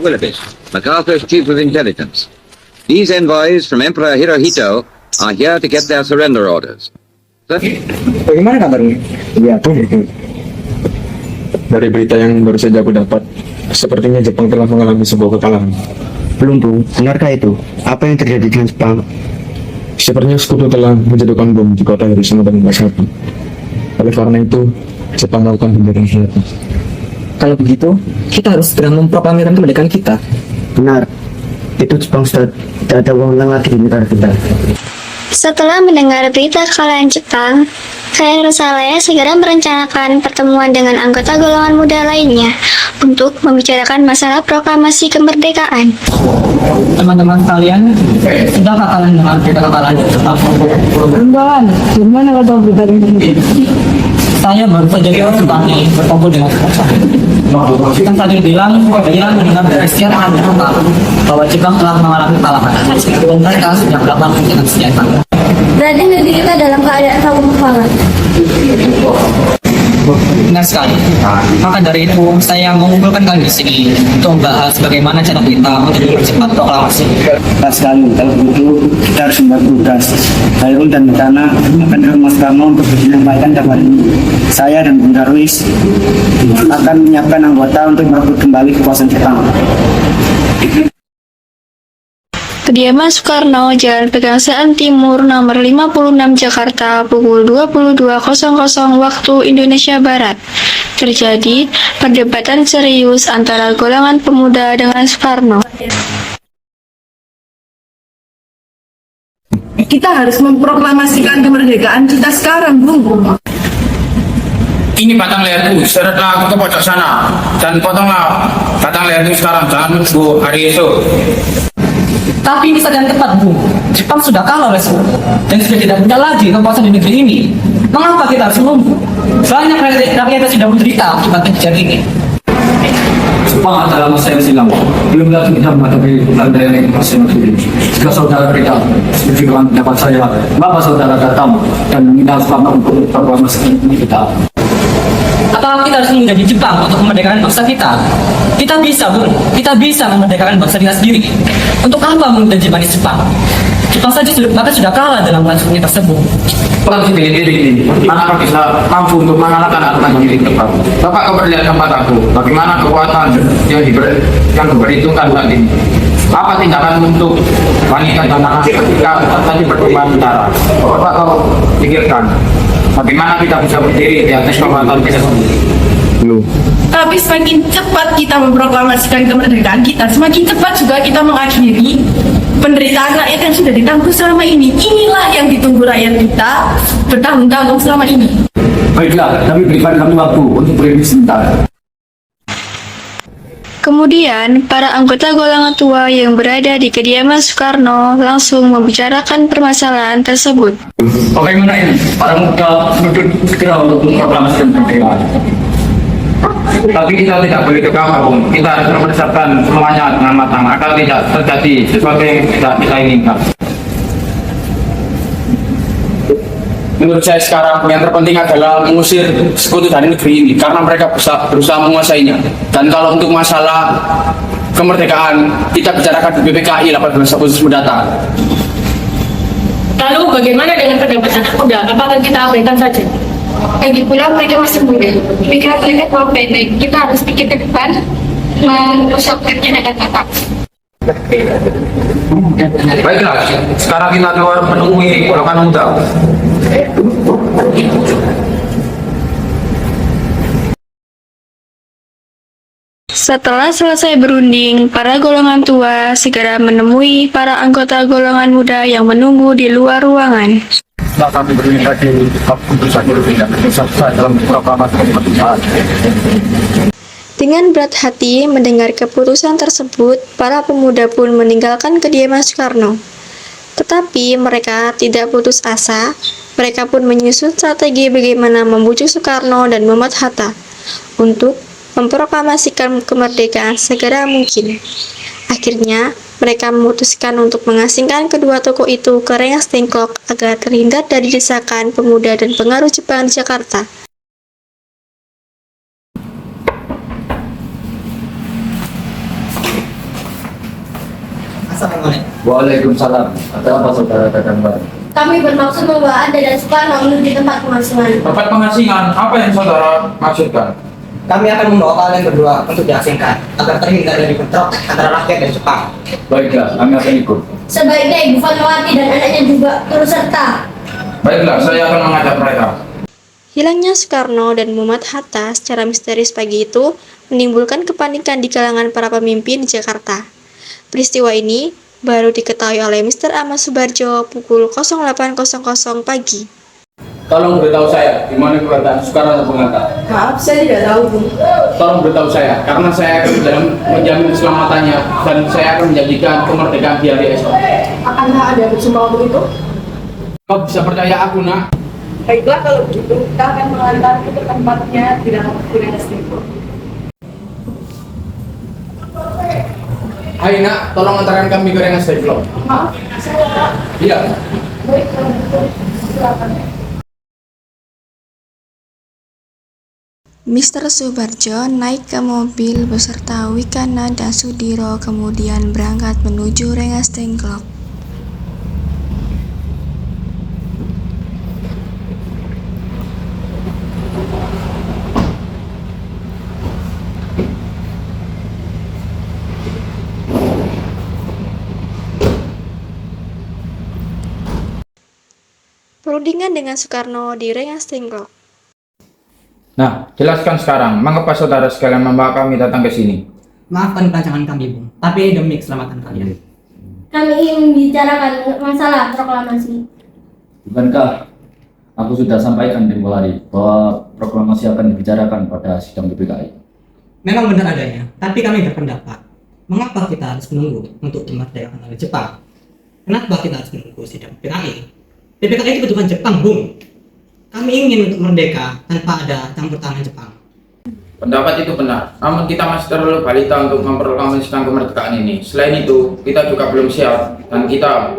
Willoughby's, MacArthur's chief of intelligence. These envoys from Emperor Hirohito are here to get their surrender orders. Bagaimana kabarnya? Iya, dari berita yang baru saja aku dapat, sepertinya Jepang telah mengalami sebuah kekalahan. Belum, Bung. Benarkah itu? Apa yang terjadi dengan Jepang? Sepertinya sekutu telah menjatuhkan bom di kota Hiroshima dan Nagasaki. Oleh karena itu, Jepang melakukan pembebasan senjata. Kalau begitu, kita harus segera memproklamirkan kemerdekaan kita. Benar. Itu Jepang sudah tidak ada wewenang lagi di negara kita. Setelah mendengar berita kekalahan Jepang, Kaiser Saleh segera merencanakan pertemuan dengan anggota golongan muda lainnya untuk membicarakan masalah proklamasi kemerdekaan. Teman-teman kalian, sudahkah kalian dengar berita kekalahan Jepang? Enggak, gimana kalau berita ini? Saya baru saja Jepang nih berkumpul dengan Kan tadi bilang dia mendengar dari sekian anggota bahwa Jepang telah mengalami kekalahan dan mereka sudah melakukan dengan senjata. Berarti negeri kita dalam keadaan kaum kepala. Benar sekali. Maka dari itu saya mengumpulkan kalian di sini untuk membahas bagaimana cara kita untuk mempercepat proklamasi. Pas sekali, kalau begitu kita harus membuat tugas. Hairul dan Mutana akan dengan Mas Karno untuk menyampaikan kabar ini. Saya dan Bung Darwis akan menyiapkan anggota untuk merebut kembali kekuasaan Jepang. Kediaman Soekarno, Jalan Pegangsaan Timur, nomor 56 Jakarta, pukul 22.00 waktu Indonesia Barat. Terjadi perdebatan serius antara golongan pemuda dengan Soekarno. Kita harus memproklamasikan kemerdekaan kita sekarang, Bung. Ini batang leherku, seretlah aku ke pojok sana dan potonglah batang leherku sekarang, jangan nunggu hari esok. Tapi ini saat yang tepat, Bu. Jepang sudah kalah oleh Soekarno dan sudah tidak punya lagi kekuasaan di negeri ini. Mengapa kita harus menunggu? Banyak rakyat sudah menderita akibat kejadian ini. Jepang adalah masa yang silam. Belum lagi kita menghadapi landai yang masih negeri. Jika saudara kita setuju dengan pendapat saya, maka saudara datang dan meminta Soekarno untuk proklamasi kita. Apakah kita harus menjadi Jepang untuk memerdekakan bangsa kita? Kita bisa, Bu. Kita bisa memerdekakan bangsa kita sendiri. Untuk apa menunda Jepang? Jepang saja sudah kalah dalam konflik tersebut. Orang sendiri ini, manakah bisa mampu untuk mengalahkan aturan diri Jepang? Bapak memperlihatkan padaku bagaimana kekuatan yang diperhitungkan saat ini. Apa tindakan untuk wanita dan anak ketika tadi pertemuan utara? Bapak kau pikirkan bagaimana kita bisa berdiri di atas kekuatan kita sendiri? Tapi semakin cepat kita memproklamasikan kemerdekaan kita, semakin cepat juga kita mengakhiri penderitaan rakyat yang sudah ditanggung selama ini. Inilah yang ditunggu rakyat kita bertahun-tahun selama ini. Baiklah, kami berikan kami waktu untuk berdiri sebentar. Kemudian, para anggota golongan tua yang berada di kediaman Soekarno langsung membicarakan permasalahan tersebut. Bagaimana ini? Para muda menuntut segera untuk memproklamasikan kemerdekaan. Tapi kita tidak boleh kekal, Bung. Kita harus mempersiapkan semuanya dengan matang agar tidak terjadi sesuatu yang tidak kita inginkan. Menurut saya sekarang yang terpenting adalah mengusir sekutu dari negeri ini karena mereka berusaha menguasainya. Dan kalau untuk masalah kemerdekaan, kita bicarakan di PPKI 18 Agustus mendatang. Lalu bagaimana dengan pendapat anak muda? Apakah kita abaikan saja? Lagi pula mereka masih muda. Pikiran mereka terlalu pendek. Kita harus pikir ke depan, mengusahakannya akan tetap. Baiklah, sekarang kita keluar menemui golongan muda. Setelah selesai berunding, para golongan tua segera menemui para anggota golongan muda yang menunggu di luar ruangan. Setelah kami berminta di keputusan tidak selesai dalam proklamasi kemerdekaan. Dengan berat hati mendengar keputusan tersebut, para pemuda pun meninggalkan kediaman Soekarno. Tetapi mereka tidak putus asa, mereka pun menyusun strategi bagaimana membujuk Soekarno dan Muhammad Hatta untuk memproklamasikan kemerdekaan segera mungkin. Akhirnya, mereka memutuskan untuk mengasingkan kedua tokoh itu ke Rengas Dengklok agar terhindar dari desakan pemuda dan pengaruh Jepang di Jakarta. Assalamualaikum. Waalaikumsalam. Ada apa saudara datang baru? Kami bermaksud membawa Anda dan Sukarno menuju tempat pengasingan. Tempat pengasingan, apa yang saudara maksudkan? Kami akan membawa kalian berdua untuk diasingkan agar terhindar dari bentrok antara rakyat dan Jepang. Baiklah, kami akan ikut. Sebaiknya Ibu Fatmawati dan anaknya juga turut serta. Baiklah, saya akan mengajak mereka. Hilangnya Soekarno dan Muhammad Hatta secara misterius pagi itu menimbulkan kepanikan di kalangan para pemimpin di Jakarta. Peristiwa ini baru diketahui oleh Mr. Ahmad Subarjo pukul 08.00 pagi. Tolong beritahu saya, di mana keberadaan Soekarno dan Bung Hatta? Maaf, saya tidak tahu, Bu. Tolong beritahu saya, karena saya akan menjamin keselamatannya dan saya akan menjanjikan kemerdekaan di hari esok. Akankah Anda bersumpah untuk itu? Kau bisa percaya aku, nak? Baiklah, kalau begitu kita akan mengantar ke tempatnya di dalam Kuningan Stadium. Hai nak, tolong antarkan kami ke Rengas Dengklok. Maaf, saya Iya. baik kalau begitu. Silakan. Mr. Subarjo naik ke mobil beserta Wikana dan Sudiro kemudian berangkat menuju Rengas Dengklok. Perundingan dengan Soekarno di Rengas Dengklok. Nah, jelaskan sekarang, mengapa saudara sekalian membawa kami datang ke sini? Maafkan perancangan kami, Bung, tapi demi keselamatan kalian. Kami ingin membicarakan masalah proklamasi. Bukankah aku sudah sampaikan tempoh hari bahwa proklamasi akan dibicarakan pada sidang PPKI? Memang benar adanya, tapi kami berpendapat, mengapa kita harus menunggu untuk dimerdekakan oleh Jepang? Kenapa kita harus menunggu sidang PPKI? PPKI itu bukan Jepang, Bung. Kami ingin untuk merdeka tanpa ada campur tangan Jepang. Pendapat itu benar, namun kita masih terlalu balita untuk memproklamasikan kemerdekaan ini. Selain itu, kita juga belum siap dan kita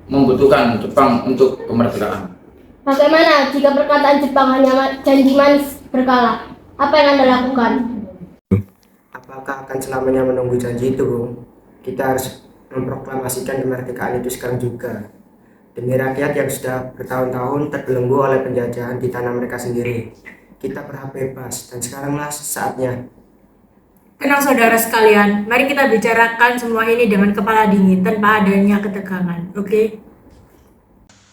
membutuhkan Jepang untuk kemerdekaan. Bagaimana jika perkataan Jepang hanya janji manis berkala? Apa yang Anda lakukan? Apakah akan selamanya menunggu janji itu, Bung? Kita harus memproklamasikan kemerdekaan itu sekarang juga. Demi rakyat yang sudah bertahun-tahun terbelenggu oleh penjajahan di tanah mereka sendiri. Kita berhak bebas dan sekaranglah saatnya. Tenang saudara sekalian, mari kita bicarakan semua ini dengan kepala dingin tanpa adanya ketegangan, oke?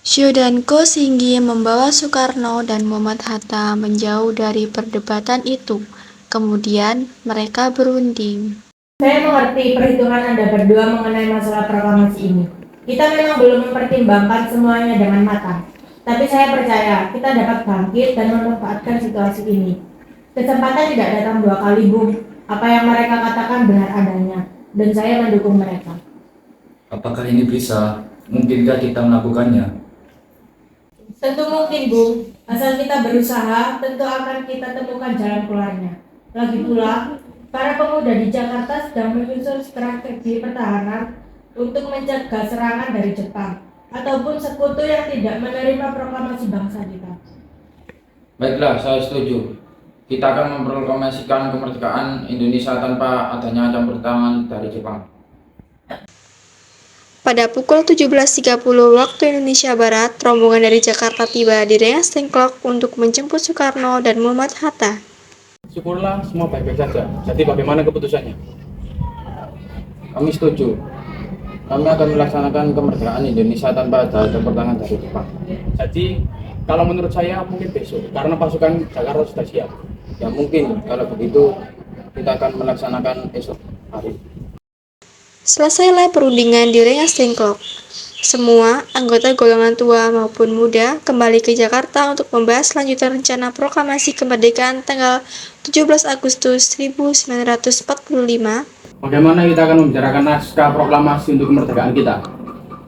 Shu dan Ko Singgi membawa Soekarno dan Muhammad Hatta menjauh dari perdebatan itu. Kemudian mereka berunding. Saya mengerti perhitungan Anda berdua mengenai masalah proklamasi ini. Kita memang belum mempertimbangkan semuanya dengan matang. Tapi saya percaya kita dapat bangkit dan memanfaatkan situasi ini. Kesempatan tidak datang dua kali, Bung. Apa yang mereka katakan benar adanya, dan saya mendukung mereka. Apakah ini bisa? Mungkinkah kita melakukannya? Tentu mungkin, Bung. Asal kita berusaha, tentu akan kita temukan jalan keluarnya. Lagi pula, para pemuda di Jakarta sedang menyusun strategi pertahanan untuk mencegah serangan dari Jepang ataupun sekutu yang tidak menerima proklamasi bangsa kita. Baiklah, saya setuju. Kita akan memproklamasikan kemerdekaan Indonesia tanpa adanya campur tangan dari Jepang. Pada pukul 17.30 waktu Indonesia Barat, rombongan dari Jakarta tiba di Rengas Dengklok untuk menjemput Soekarno dan Muhammad Hatta. Syukurlah semua baik-baik saja. Jadi bagaimana keputusannya? Kami setuju. Kami akan melaksanakan kemerdekaan Indonesia tanpa ada campur tangan dari Jepang. Jadi, kalau menurut saya mungkin besok, karena pasukan Jakarta sudah siap. Ya mungkin, kalau begitu kita akan melaksanakan esok hari. Selesailah perundingan di Rengas Dengklok. Semua anggota golongan tua maupun muda kembali ke Jakarta untuk membahas lanjutan rencana proklamasi kemerdekaan tanggal 17 Agustus 1945. Bagaimana kita akan membicarakan naskah proklamasi untuk kemerdekaan kita?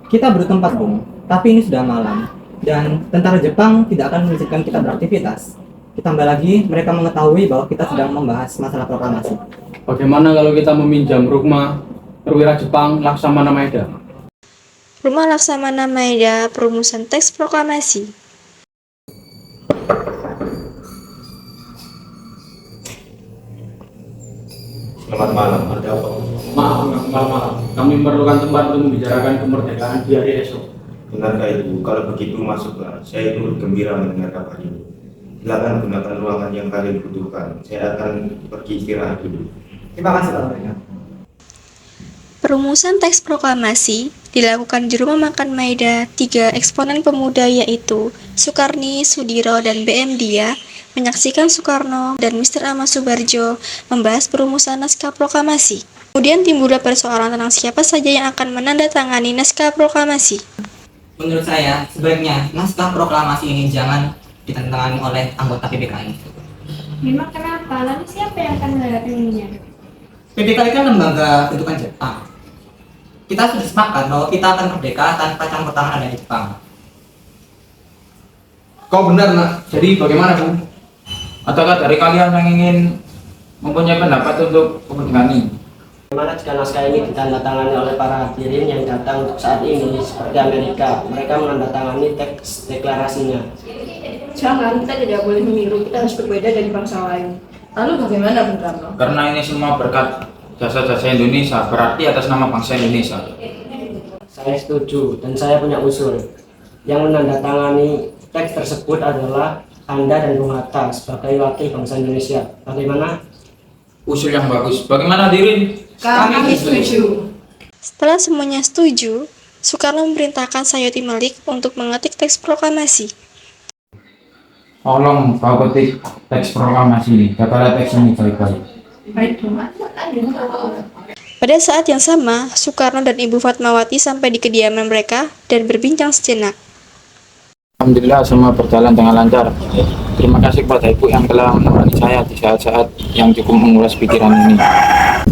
Kita bertempat, Bung, tapi ini sudah malam. Dan tentara Jepang tidak akan mengizinkan kita beraktivitas. Ditambah lagi, mereka mengetahui bahwa kita sedang membahas masalah proklamasi. Bagaimana kalau kita meminjam rumah perwira Jepang Laksamana Maeda? Rumah Laksamana Maeda, perumusan teks proklamasi. Selamat malam, ada apa? Maaf mengganggu malam-malam. Kami memerlukan tempat untuk membicarakan kemerdekaan di hari esok. Benarkah itu? Kalau begitu masuklah. Saya turut gembira mendengar kabar ini. Silakan gunakan ruangan yang kalian butuhkan. Saya akan pergi istirahat dulu. Terima kasih Pak Mereka. Perumusan teks proklamasi dilakukan di Rumah Makan Maida 3 eksponen pemuda yaitu Sukarni, Sudiro, dan BM Dia menyaksikan Soekarno dan Mr. Ahmad Subarjo membahas perumusan naskah proklamasi. Kemudian timbullah persoalan tentang siapa saja yang akan menandatangani naskah proklamasi. Menurut saya, sebaiknya naskah proklamasi ini jangan ditandatangani oleh anggota PBKI. Memang kenapa? Lalu siapa yang akan menandatangani? PBKI kan lembaga bentukan Jepang. Kita sudah sepakat bahwa kita akan merdeka tanpa campur tangan dari Jepang. Kau benar nak. Jadi bagaimana Bu? Ataukah dari kalian yang ingin mempunyai pendapat untuk kemerdekaan ini? Bagaimana jika naskah ini ditandatangani oleh para hadirin yang datang untuk saat ini seperti Amerika? Mereka menandatangani teks deklarasinya. Jangan, kita tidak boleh meniru, kita harus berbeda dari bangsa lain. Lalu bagaimana Bung Karno? Karena ini semua berkat jasa-jasa Indonesia, berarti atas nama bangsa Indonesia. Saya setuju dan saya punya usul. Yang menandatangani teks tersebut adalah Anda dan Bung Hatta sebagai wakil bangsa Indonesia. Bagaimana? Usul yang bagus. Bagaimana Dirin? Kami setuju. Setelah semuanya setuju, Soekarno memerintahkan Sayuti Malik untuk mengetik teks proklamasi. Tolong kau ketik teks proklamasi ini. Jaga teks ini baik-baik. Baik, Pada saat yang sama, Soekarno dan Ibu Fatmawati sampai di kediaman mereka dan berbincang sejenak. Alhamdulillah semua berjalan dengan lancar. Terima kasih kepada Ibu yang telah menemani saya di saat-saat yang cukup menguras pikiran ini.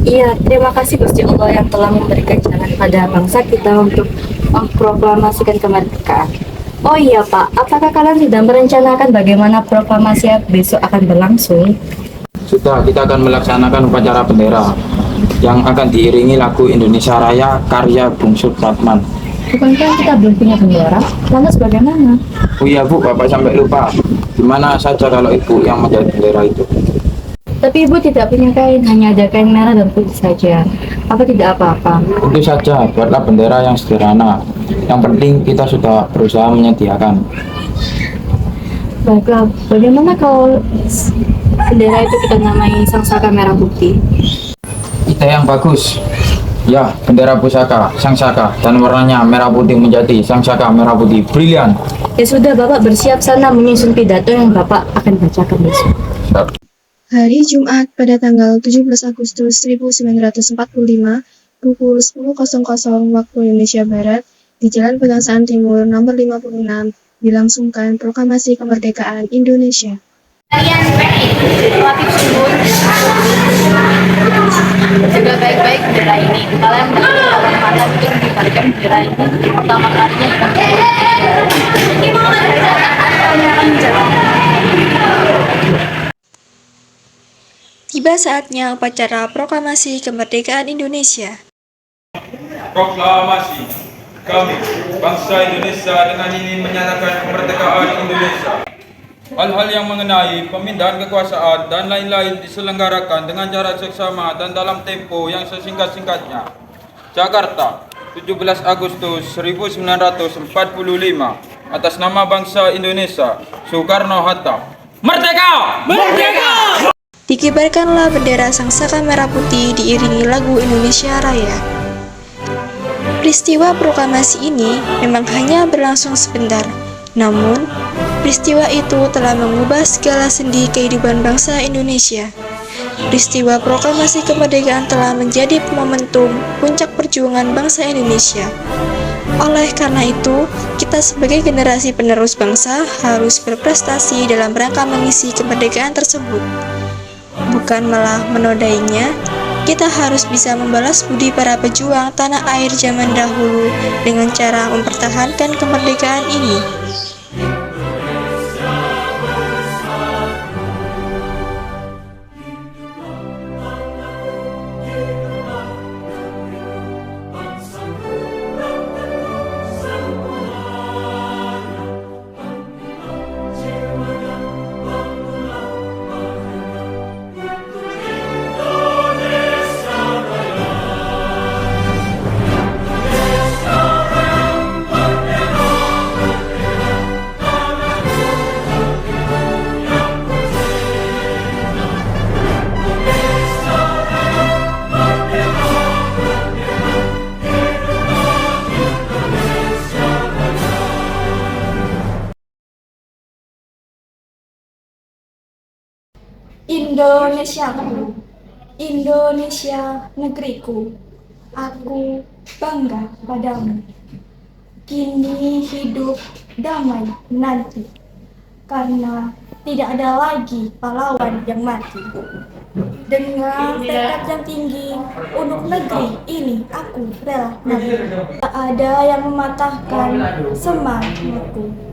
Iya, terima kasih Gusti Allah yang telah memberikan jalan pada bangsa kita untuk memproklamasikan kemerdekaan. Oh iya Pak, apakah kalian sudah merencanakan bagaimana proklamasi besok akan berlangsung? Sudah, kita akan melaksanakan upacara bendera yang akan diiringi lagu Indonesia Raya karya Bung Supratman. Bukankah kita belum punya bendera? Lantas bagaimana? Oh iya Bu, Bapak sampai lupa. Gimana saja kalau Ibu yang menjadi bendera itu? Tapi Ibu tidak punya kain, hanya ada kain merah dan putih saja. Apa tidak apa-apa? Tentu saja, buatlah bendera yang sederhana. Yang penting kita sudah berusaha menyediakan. Baiklah, bagaimana kalau bendera itu kita namai Sang Saka Merah Putih? Ide yang bagus. Ya, bendera pusaka, Sang Saka, dan warnanya merah putih menjadi Sang Saka Merah Putih. Brilian. Ya sudah, Bapak bersiap sana menyusun pidato yang Bapak akan bacakan besok. Hari Jumat pada tanggal 17 Agustus 1945, pukul 10.00 waktu Indonesia Barat, di Jalan Pegangsaan Timur nomor 56, dilangsungkan proklamasi kemerdekaan Indonesia. Kalian relatif subur, jaga baik-baik bendera ini. Kalian menggunakan mata untuk memberikan bendera ini pertama kalinya Tiba saatnya upacara proklamasi kemerdekaan Indonesia. Proklamasi kami, bangsa Indonesia, dengan ini menyatakan kemerdekaan Indonesia. Hal-hal yang mengenai pemindahan kekuasaan dan lain-lain diselenggarakan dengan cara seksama dan dalam tempo yang sesingkat-singkatnya. Jakarta, 17 Agustus 1945, atas nama bangsa Indonesia, Soekarno-Hatta. Merdeka! Merdeka! Dikibarkanlah bendera Sang Saka Merah Putih diiringi lagu Indonesia Raya. Peristiwa proklamasi ini memang hanya berlangsung sebentar, namun peristiwa itu telah mengubah segala sendi kehidupan bangsa Indonesia. Peristiwa proklamasi kemerdekaan telah menjadi momentum puncak perjuangan bangsa Indonesia. Oleh karena itu, kita sebagai generasi penerus bangsa harus berprestasi dalam rangka mengisi kemerdekaan tersebut. Bukan malah menodainya, kita harus bisa membalas budi para pejuang tanah air zaman dahulu dengan cara mempertahankan kemerdekaan ini. Indonesiaku, Indonesia negeriku, aku bangga padamu. Kini hidup damai nanti, karena tidak ada lagi pahlawan yang mati. Dengan tekad yang tinggi untuk negeri ini aku rela mati. Tak ada yang mematahkan semangatku.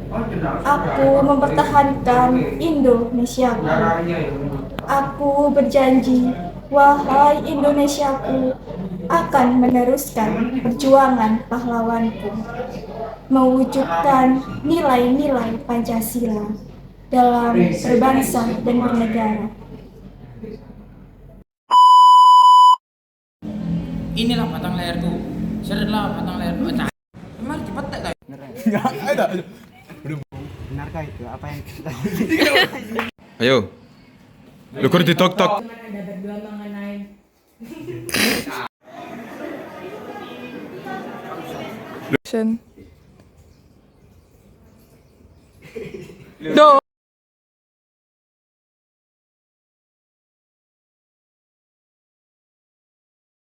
Aku mempertahankan Indonesiaku. Aku berjanji, wahai Indonesiaku, akan meneruskan perjuangan pahlawanku, mewujudkan nilai-nilai Pancasila dalam berbangsa dan bernegara. Inilah batang layarku. Sederlah batang layarku. Emang cepat tak? Benarkah itu apa yang kita Ayo. Lukur di tok-tok. Ada berdua mengenai Do.